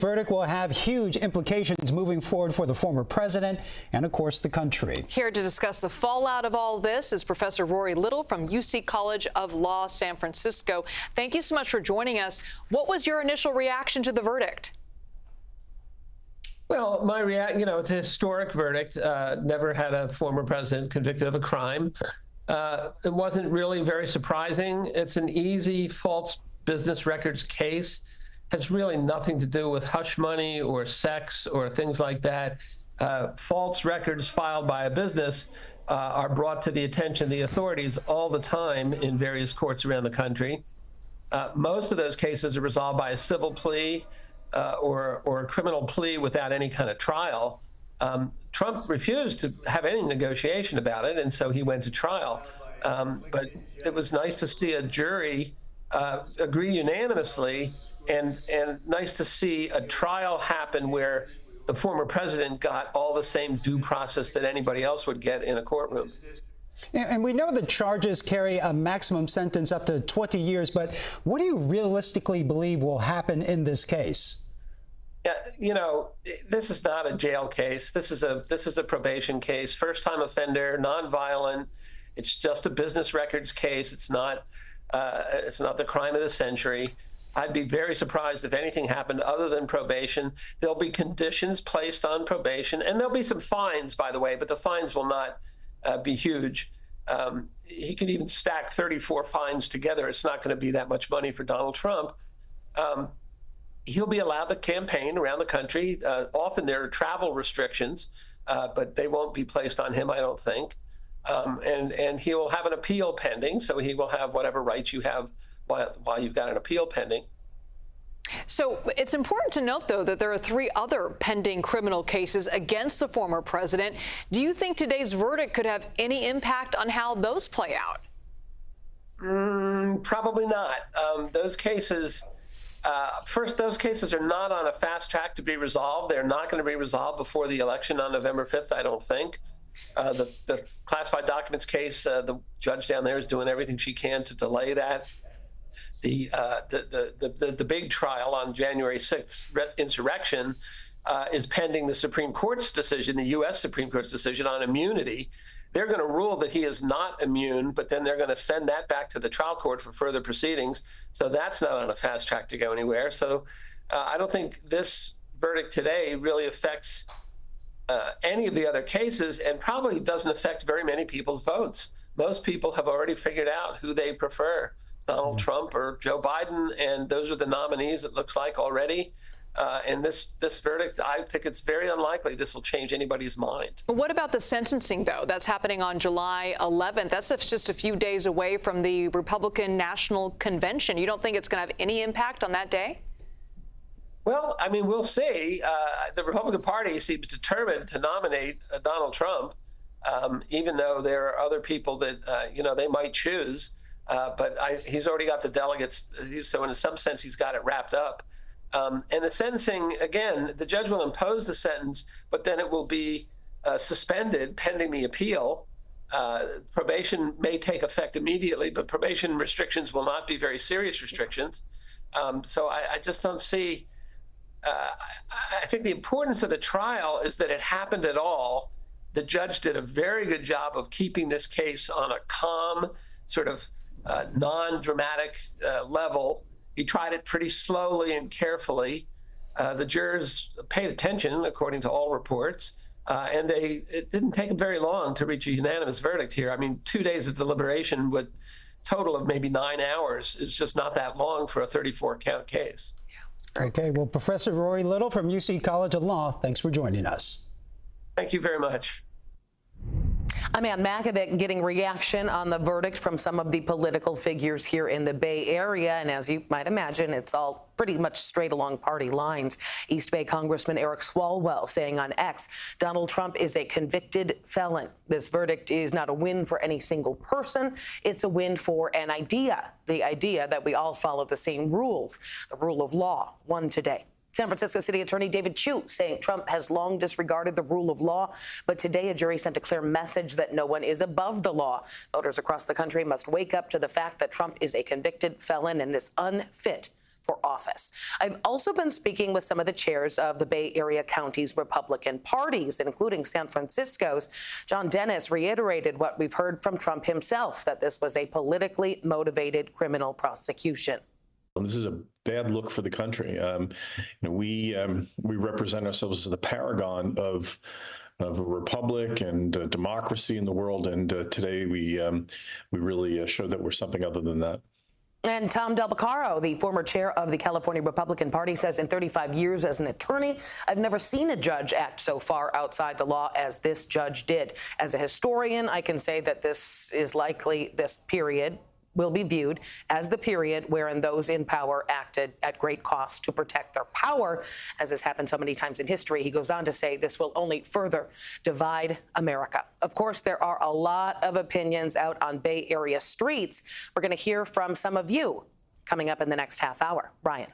Verdict will have huge implications moving forward for the former president and, of course, the country. Here to discuss the fallout of all this is Professor Rory Little from UC College of Law, San Francisco. Thank you so much for joining us. What was your initial reaction to the verdict? Well, my it's a historic verdict. Never had a former president convicted of a crime. It wasn't really very surprising. It's an easy false business records case. Has really nothing to do with hush money or sex or things like that. False records filed by a business are brought to the attention of the authorities all the time in various courts around the country. Most of those cases are resolved by a civil plea or a criminal plea without any kind of trial. Trump refused to have any negotiation about it, and so he went to trial. But it was nice to see a jury agree unanimously, and nice to see a trial happen where the former president got all the same due process that anybody else would get in a courtroom. And we know the charges carry a maximum sentence up to 20 years, but what do you realistically believe will happen in this case? Yeah, this is not a jail case. This is a probation case, first-time offender, nonviolent. It's just a business records case. It's not the crime of the century. I'd be very surprised if anything happened other than probation. There'll be conditions placed on probation, and there'll be some fines, by the way, but the fines will not be huge. He could even stack 34 fines together. It's not going to be that much money for Donald Trump. He'll be allowed to campaign around the country. Often there are travel restrictions, but they won't be placed on him, I don't think. And he will have an appeal pending, so he will have whatever rights you have while you've got an appeal pending. So it's important to note, though, that there are 3 other pending criminal cases against the former president. Do you think today's verdict could have any impact on how those play out? Probably not. Those cases, those cases are not on a fast track to be resolved. They're not going to be resolved before the election on November 5th, I don't think. The classified documents case, the judge down there is doing everything she can to delay that. The big trial on January 6th, insurrection, is pending the Supreme Court's decision, the U.S. Supreme Court's decision on immunity. They're going to rule that he is not immune, but then they're going to send that back to the trial court for further proceedings. So that's not on a fast track to go anywhere. So I don't think this verdict today really affects any of the other cases, and probably doesn't affect very many people's votes. Most people have already figured out who they prefer, Donald Trump or Joe Biden, and those are the nominees, it looks like, already. And this verdict, I think it's very unlikely this will change anybody's mind. What about the sentencing, though? That's happening on July 11th. That's just a few days away from the Republican National Convention. You don't think it's going to have any impact on that day? Well, I mean, we'll see. The Republican Party seems determined to nominate Donald Trump, even though there are other people that, they might choose. But he's already got the delegates. So in some sense, he's got it wrapped up. And the sentencing, again, the judge will impose the sentence, but then it will be suspended pending the appeal. Probation may take effect immediately, but probation restrictions will not be very serious restrictions. So I just don't see. I think the importance of the trial is that it happened at all. The judge did a very good job of keeping this case on a calm, sort of non-dramatic level. He tried it pretty slowly and carefully. The jurors paid attention, according to all reports, and it didn't take them very long to reach a unanimous verdict here. I mean, 2 days of deliberation with total of maybe 9 hours is just not that long for a 34-count case. Okay, well, Professor Rory Little from UC College of Law, thanks for joining us. Thank you very much. I'm Ann Makovic, getting reaction on the verdict from some of the political figures here in the Bay Area. And as you might imagine, it's all pretty much straight along party lines. East Bay Congressman Eric Swalwell saying on X, Donald Trump is a convicted felon. This verdict is not a win for any single person. It's a win for an idea, the idea that we all follow the same rules. The rule of law won today. San Francisco City Attorney David Chu saying Trump has long disregarded the rule of law, but today a jury sent a clear message that no one is above the law. Voters across the country must wake up to the fact that Trump is a convicted felon and is unfit for office. I've also been speaking with some of the chairs of the Bay Area counties' Republican parties, including San Francisco's. John Dennis reiterated what we've heard from Trump himself, that this was a politically motivated criminal prosecution. This is a bad look for the country. We represent ourselves as the paragon of a republic and democracy in the world, and today we really show that we're something other than that. And Tom Del Beccaro, the former chair of the California Republican Party, says in 35 years as an attorney, I've never seen a judge act so far outside the law as this judge did. As a historian, I can say that this period will be viewed as the period wherein those in power acted at great cost to protect their power, as has happened so many times in history. He goes on to say this will only further divide America. Of course, there are a lot of opinions out on Bay Area streets. We're going to hear from some of you coming up in the next half hour. Brian.